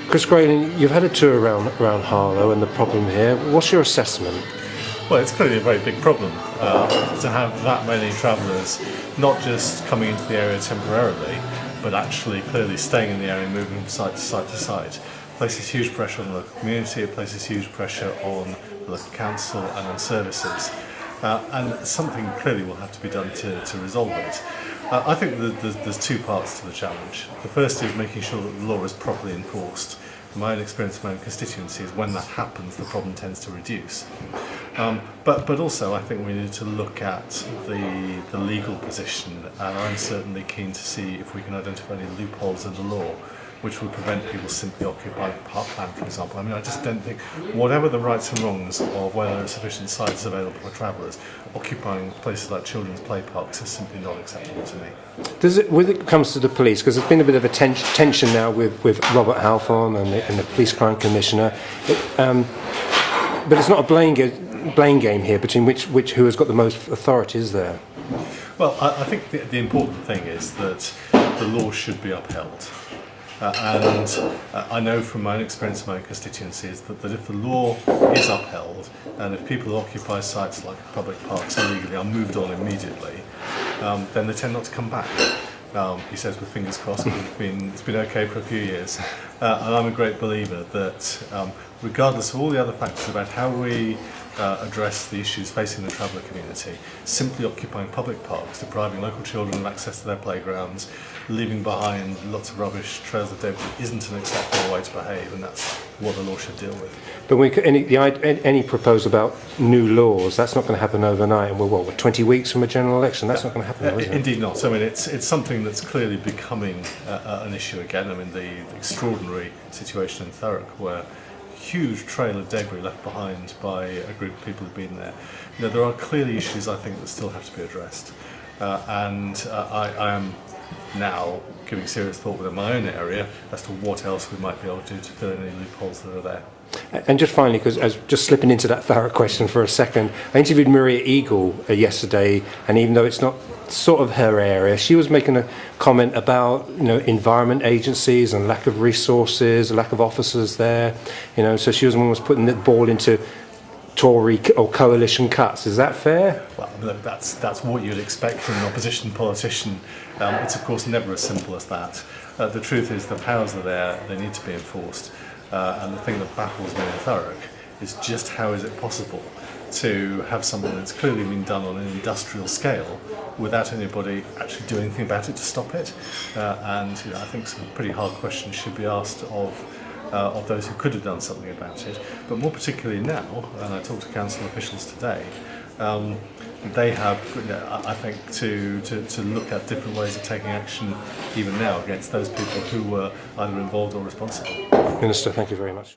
Chris Grayling, you've had a tour around Harlow and the problem here. What's your assessment? Well, it's clearly a very big problem to have that many travellers not just coming into the area temporarily, but actually clearly staying in the area, moving from site to site to site. Places huge pressure on the local community, it places huge pressure on the local council and on services. And something clearly will have to be done to resolve it. I think that there's two parts to the challenge. The first is making sure that the law is properly enforced. From my own experience in my own constituency is when that happens, the problem tends to reduce. But also I think we need to look at the legal position, and I'm certainly keen to see if we can identify any loopholes in the law which would prevent people simply occupying parkland, for example. I mean, I just don't think, whatever the rights and wrongs of whether there are sufficient sites available for travellers, occupying places like children's play parks is simply not acceptable to me. Does it, when it comes to the police, because there's been a bit of a tension now with Robert Halfon and the Police Crime Commissioner, but it's not a blame game here between who has got the most authority, is there? Well, I think the important thing is that the law should be upheld. And I know from my own experience in my own constituencies that if the law is upheld and if people who occupy sites like public parks illegally are moved on immediately, then they tend not to come back. He says with fingers crossed, because it's been okay for a few years. And I'm a great believer that regardless of all the other factors about how we address the issues facing the traveller community, simply occupying public parks, depriving local children of access to their playgrounds, leaving behind lots of rubbish, trails of debris isn't an acceptable way to behave, and that's what the law should deal with. But any proposal about new laws, that's not going to happen overnight, and we're 20 weeks from a general election, that's not going to happen, is it? Indeed not. I mean, it's something that's clearly becoming an issue again. I mean, the extraordinary situation in Thurrock where huge trail of debris left behind by a group of people who've been there. You know, there are clearly issues I think that still have to be addressed, and I am now giving serious thought within my own area as to what else we might be able to do to fill in any loopholes that are there. And just finally, because I was just slipping into that Thurrock question for a second, I interviewed Maria Eagle yesterday, and even though it's not sort of her area, she was making a comment about environment agencies and lack of resources, lack of officers there. So she was almost putting the ball into Tory or coalition cuts. Is that fair? Well, that's what you'd expect from an opposition politician. It's of course never as simple as that. The truth is the powers are there, they need to be enforced. And the thing that baffles me in Thurrock is just how is it possible to have something that's clearly been done on an industrial scale without anybody actually doing anything about it to stop it. And I think some pretty hard questions should be asked of those who could have done something about it. But more particularly now, and I talked to council officials today, they have, I think, to look at different ways of taking action even now against those people who were either involved or responsible. Minister, thank you very much.